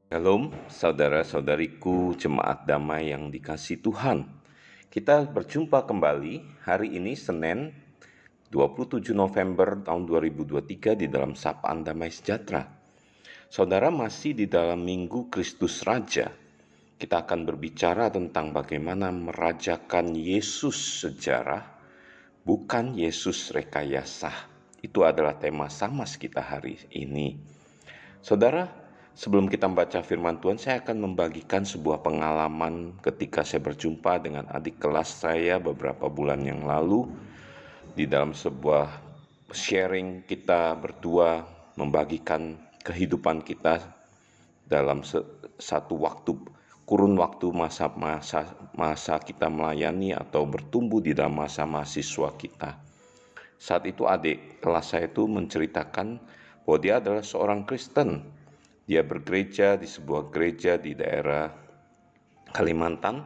Shalom, saudara-saudariku, jemaat damai yang dikasihi Tuhan. Kita berjumpa kembali hari ini Senin 27 November tahun 2023 di dalam Sapaan Damai Sejahtera. Saudara masih di dalam Minggu Kristus Raja. Kita akan berbicara tentang bagaimana merajakan Yesus sejarah, bukan Yesus rekayasa. Itu adalah tema Samas kita hari ini. Saudara, sebelum kita membaca firman Tuhan, saya akan membagikan sebuah pengalaman ketika saya berjumpa dengan adik kelas saya beberapa bulan yang lalu. Di dalam sebuah sharing kita berdua membagikan kehidupan kita dalam satu kurun waktu masa kita melayani atau bertumbuh di dalam masa mahasiswa kita. Saat itu adik kelas saya itu menceritakan bahwa dia adalah seorang Kristen. Dia bergereja di sebuah gereja di daerah Kalimantan.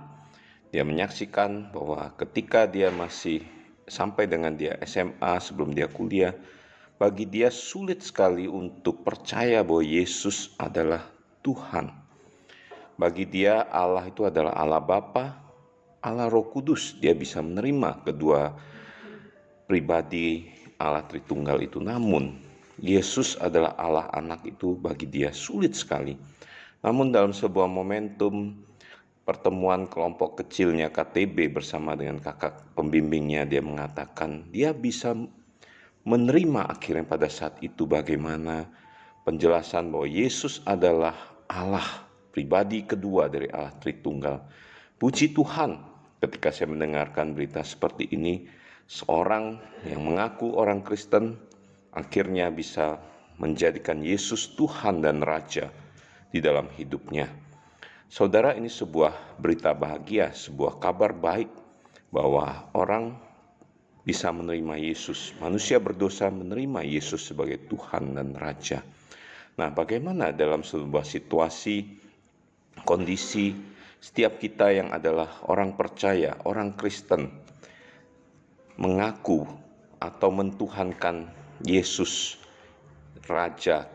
Dia menyaksikan bahwa ketika dia masih sampai dengan dia SMA sebelum dia kuliah, bagi dia sulit sekali untuk percaya bahwa Yesus adalah Tuhan. Bagi dia Allah itu adalah Allah Bapa, Allah Roh Kudus. Dia bisa menerima kedua pribadi Allah Tritunggal itu. Namun Yesus adalah Allah Anak itu bagi dia sulit sekali. Namun dalam sebuah momentum pertemuan kelompok kecilnya KTB bersama dengan kakak pembimbingnya, dia mengatakan dia bisa menerima akhirnya pada saat itu bagaimana penjelasan bahwa Yesus adalah Allah, pribadi kedua dari Allah Tritunggal. Puji Tuhan, ketika saya mendengarkan berita seperti ini, seorang yang mengaku orang Kristen akhirnya bisa menjadikan Yesus Tuhan dan Raja di dalam hidupnya. Saudara, ini sebuah berita bahagia, sebuah kabar baik bahwa orang bisa menerima Yesus. Manusia berdosa menerima Yesus sebagai Tuhan dan Raja. Nah, bagaimana dalam sebuah situasi, kondisi setiap kita yang adalah orang percaya, orang Kristen, mengaku atau mentuhankan Yesus, Raja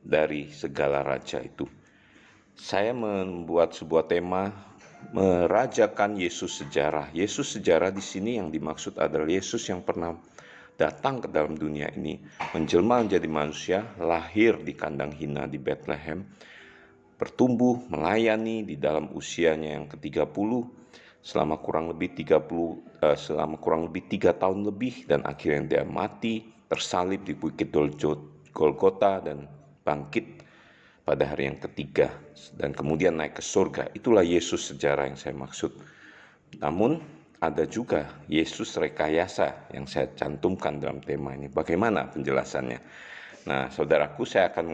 dari segala raja itu. Saya membuat sebuah tema merajakan Yesus sejarah. Yesus sejarah di sini yang dimaksud adalah Yesus yang pernah datang ke dalam dunia ini, menjelma menjadi manusia, lahir di kandang hina di Bethlehem, bertumbuh, melayani di dalam usianya yang ke-30 selama kurang lebih 3 tahun lebih, dan akhirnya dia mati, tersalib di Bukit Golgota dan bangkit pada hari yang ketiga dan kemudian naik ke surga. Itulah Yesus sejarah yang saya maksud. Namun ada juga Yesus rekayasa yang saya cantumkan dalam tema ini. Bagaimana penjelasannya? Nah, saudaraku, saya akan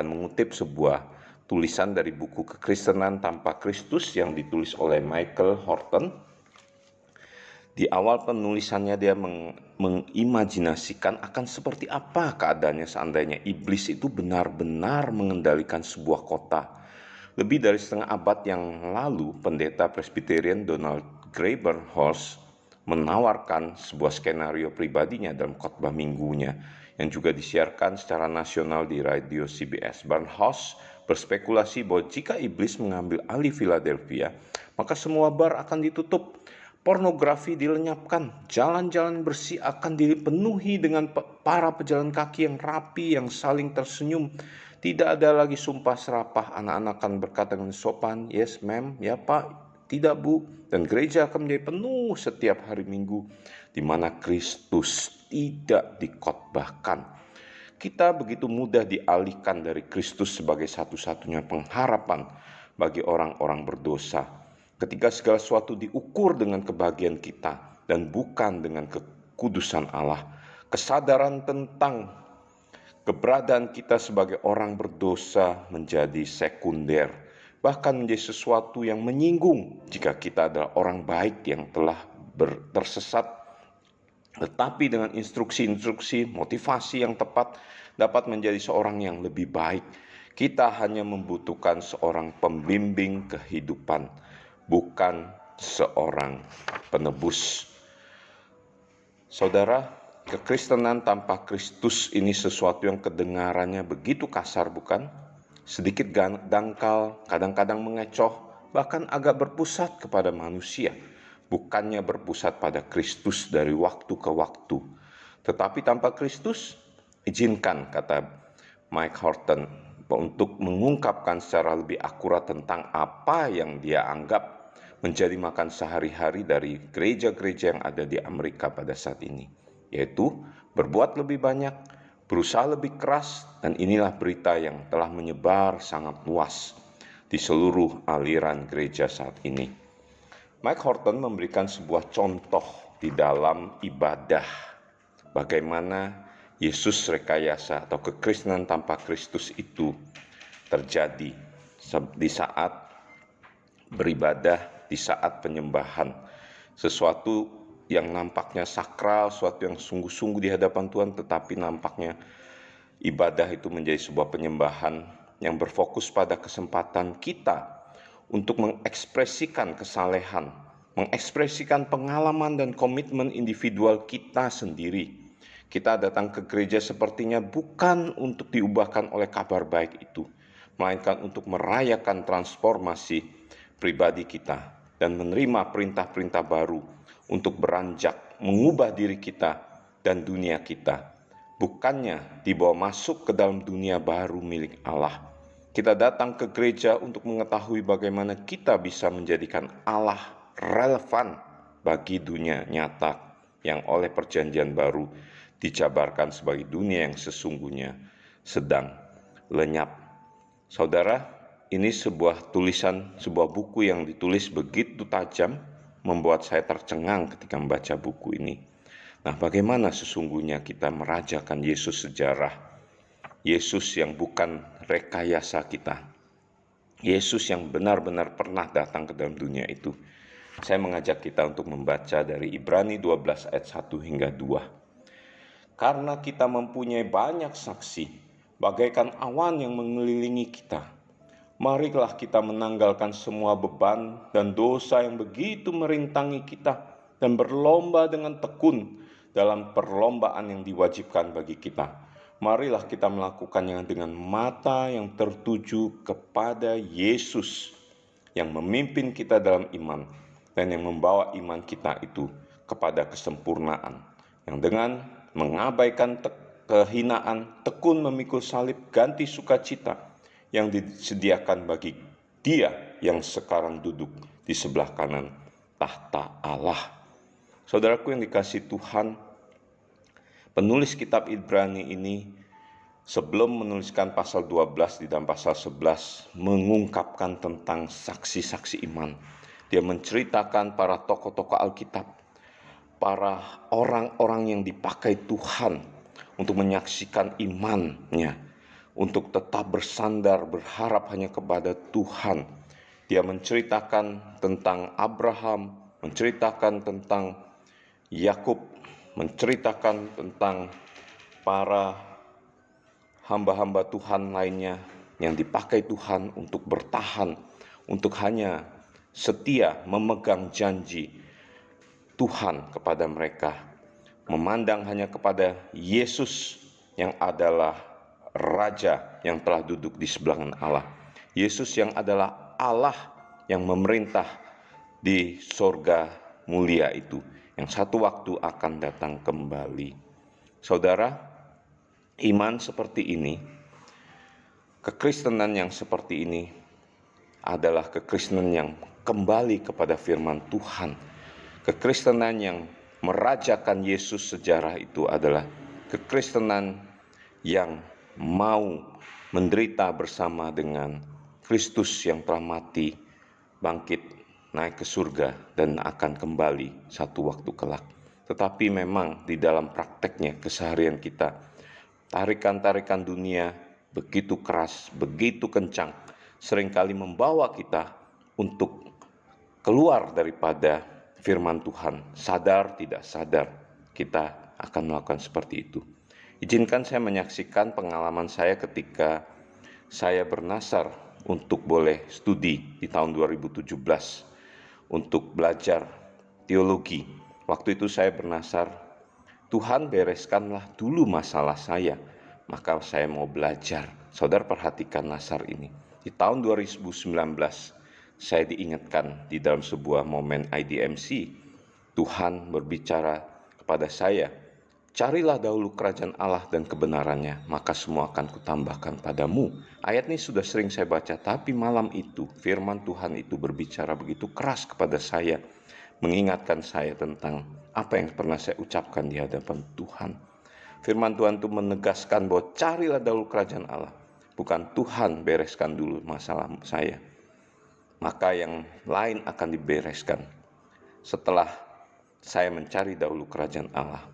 mengutip sebuah tulisan dari buku Kekristenan Tanpa Kristus yang ditulis oleh Michael Horton. Di awal penulisannya dia mengimajinasikan akan seperti apa keadaannya seandainya iblis itu benar-benar mengendalikan sebuah kota. Lebih dari setengah abad yang lalu, pendeta Presbyterian Donald Graber-Horst menawarkan sebuah skenario pribadinya dalam khotbah minggunya yang juga disiarkan secara nasional di radio CBS. Barnhouse berspekulasi bahwa jika iblis mengambil alih Philadelphia, maka semua bar akan ditutup, pornografi dilenyapkan, jalan-jalan bersih akan dipenuhi dengan para pejalan kaki yang rapi, yang saling tersenyum. Tidak ada lagi sumpah serapah, anak-anak akan berkata dengan sopan, yes ma'am, ya pak, tidak bu, dan gereja akan menjadi penuh setiap hari Minggu, di mana Kristus tidak dikhotbahkan. Kita begitu mudah dialihkan dari Kristus sebagai satu-satunya pengharapan bagi orang-orang berdosa. Ketika segala sesuatu diukur dengan kebahagiaan kita dan bukan dengan kekudusan Allah, kesadaran tentang keberadaan kita sebagai orang berdosa menjadi sekunder, bahkan menjadi sesuatu yang menyinggung jika kita adalah orang baik yang telah tersesat. Tetapi dengan instruksi-instruksi, motivasi yang tepat dapat menjadi seorang yang lebih baik. Kita hanya membutuhkan seorang pembimbing kehidupan, bukan seorang penebus. Saudara, kekristenan tanpa Kristus ini sesuatu yang kedengarannya begitu kasar, bukan? sedikit dangkal, kadang-kadang mengecoh, bahkan agak berpusat kepada manusia, bukannya berpusat pada Kristus dari waktu ke waktu. Tetapi tanpa Kristus, izinkan, kata Mike Horton, untuk mengungkapkan secara lebih akurat tentang apa yang dia anggap menjadi makan sehari-hari dari gereja-gereja yang ada di Amerika pada saat ini, yaitu berbuat lebih banyak, berusaha lebih keras, dan inilah berita yang telah menyebar sangat luas di seluruh aliran gereja saat ini. Mike Horton memberikan sebuah contoh di dalam ibadah, bagaimana Yesus rekayasa atau kekristenan tanpa Kristus itu terjadi di saat beribadah, di saat penyembahan. Sesuatu yang nampaknya sakral, sesuatu yang sungguh-sungguh di hadapan Tuhan, tetapi nampaknya ibadah itu menjadi sebuah penyembahan yang berfokus pada kesempatan kita untuk mengekspresikan kesalehan, mengekspresikan pengalaman dan komitmen individual kita sendiri. Kita datang ke gereja sepertinya bukan untuk diubahkan oleh kabar baik itu, melainkan untuk merayakan transformasi pribadi kita dan menerima perintah-perintah baru untuk beranjak mengubah diri kita dan dunia kita, bukannya dibawa masuk ke dalam dunia baru milik Allah. Kita datang ke gereja untuk mengetahui bagaimana kita bisa menjadikan Allah relevan bagi dunia nyata yang oleh perjanjian baru dijabarkan sebagai dunia yang sesungguhnya sedang lenyap. Saudara, ini sebuah tulisan, sebuah buku yang ditulis begitu tajam, membuat saya tercengang ketika membaca buku ini. Nah, bagaimana sesungguhnya kita merajakan Yesus sejarah, Yesus yang bukan rekayasa kita, Yesus yang benar-benar pernah datang ke dalam dunia itu. Saya mengajak kita untuk membaca dari Ibrani 12 ayat 1 hingga 2. Karena kita mempunyai banyak saksi, bagaikan awan yang mengelilingi kita, marilah kita menanggalkan semua beban dan dosa yang begitu merintangi kita, dan berlomba dengan tekun dalam perlombaan yang diwajibkan bagi kita. Marilah kita melakukannya dengan mata yang tertuju kepada Yesus, yang memimpin kita dalam iman, dan yang membawa iman kita itu kepada kesempurnaan, yang dengan mengabaikan kehinaan, tekun memikul salib, ganti sukacita yang disediakan bagi Dia yang sekarang duduk di sebelah kanan tahta Allah. Saudaraku yang dikasihi Tuhan, penulis kitab Ibrani ini sebelum menuliskan pasal 12 di dalam pasal 11 mengungkapkan tentang saksi-saksi iman. Dia menceritakan para tokoh-tokoh Alkitab, para orang-orang yang dipakai Tuhan untuk menyaksikan imannya, untuk tetap bersandar berharap hanya kepada Tuhan. Dia menceritakan tentang Abraham, menceritakan tentang Yakub, menceritakan tentang para hamba-hamba Tuhan lainnya yang dipakai Tuhan untuk bertahan, untuk hanya setia memegang janji Tuhan kepada mereka, memandang hanya kepada Yesus yang adalah Raja yang telah duduk di sebelah kanan Allah, Yesus yang adalah Allah yang memerintah di sorga mulia itu, yang satu waktu akan datang kembali. Saudara, iman seperti ini, kekristenan yang seperti ini adalah kekristenan yang kembali kepada firman Tuhan. Kekristenan yang merajakan Yesus sejarah itu adalah kekristenan yang mau menderita bersama dengan Kristus yang telah mati, bangkit, naik ke surga, dan akan kembali satu waktu kelak. Tetapi memang di dalam prakteknya, keseharian kita, tarikan-tarikan dunia begitu keras, begitu kencang, seringkali membawa kita untuk keluar daripada firman Tuhan. Sadar tidak sadar kita akan melakukan seperti itu. Izinkan saya menyaksikan pengalaman saya ketika saya bernasar untuk boleh studi di tahun 2017 untuk belajar teologi. Waktu itu saya bernasar, Tuhan bereskanlah dulu masalah saya, maka saya mau belajar Saudara perhatikan nasar ini. Di tahun 2019, saya diingatkan di dalam sebuah momen IDMC, Tuhan berbicara kepada saya, carilah dahulu kerajaan Allah dan kebenarannya, maka semua akan kutambahkan padamu. Ayat ini sudah sering saya baca, tapi malam itu firman Tuhan itu berbicara begitu keras kepada saya, mengingatkan saya tentang apa yang pernah saya ucapkan di hadapan Tuhan. Firman Tuhan itu menegaskan bahwa carilah dahulu kerajaan Allah, bukan Tuhan bereskan dulu masalah saya, maka yang lain akan dibereskan setelah saya mencari dahulu kerajaan Allah.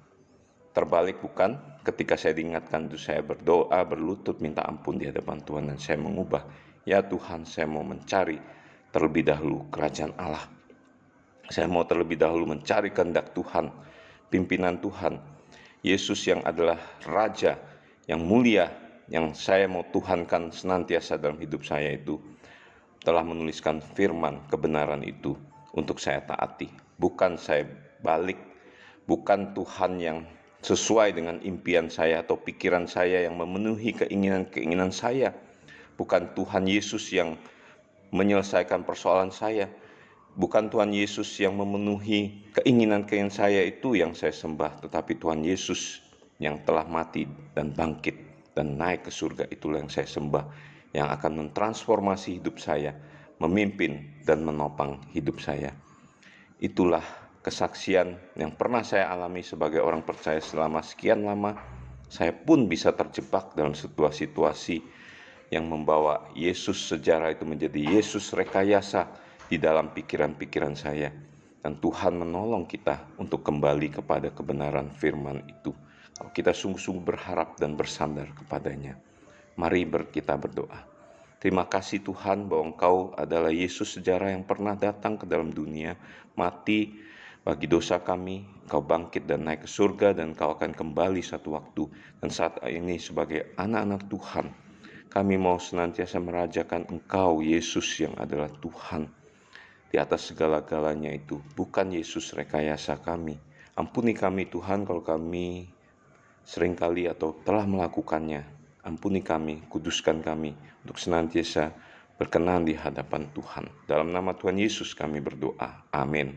Terbalik bukan? Ketika saya diingatkan itu saya berdoa, berlutut minta ampun di hadapan Tuhan dan saya mengubah. Ya Tuhan, saya mau mencari terlebih dahulu kerajaan Allah. Saya mau terlebih dahulu mencari kehendak Tuhan, pimpinan Tuhan. Yesus yang adalah Raja, yang mulia, yang saya mau tuhankan senantiasa dalam hidup saya itu, telah menuliskan firman kebenaran itu untuk saya taati. Bukan saya balik, bukan Tuhan yang sesuai dengan impian saya atau pikiran saya yang memenuhi keinginan-keinginan saya. Bukan Tuhan Yesus yang menyelesaikan persoalan saya. Bukan Tuhan Yesus yang memenuhi keinginan-keinginan saya itu yang saya sembah, tetapi Tuhan Yesus yang telah mati dan bangkit dan naik ke surga, itulah yang saya sembah, yang akan mentransformasi hidup saya, memimpin dan menopang hidup saya. Itulah kesaksian yang pernah saya alami sebagai orang percaya selama sekian lama. Saya pun bisa terjebak dalam situasi yang membawa Yesus sejarah itu menjadi Yesus rekayasa di dalam pikiran-pikiran saya. Dan Tuhan menolong kita untuk kembali kepada kebenaran firman itu. Kalau kita sungguh-sungguh berharap dan bersandar kepadanya. Mari kita berdoa. Terima kasih Tuhan bahwa Engkau adalah Yesus sejarah yang pernah datang ke dalam dunia, mati bagi dosa kami, Engkau bangkit dan naik ke surga, dan Engkau akan kembali satu waktu. Dan saat ini sebagai anak-anak Tuhan, kami mau senantiasa merajakan Engkau, Yesus yang adalah Tuhan. Di atas segala-galanya itu, bukan Yesus rekayasa kami. Ampuni kami Tuhan kalau kami seringkali atau telah melakukannya. Ampuni kami, kuduskan kami untuk senantiasa berkenan di hadapan Tuhan. Dalam nama Tuhan Yesus kami berdoa. Amin.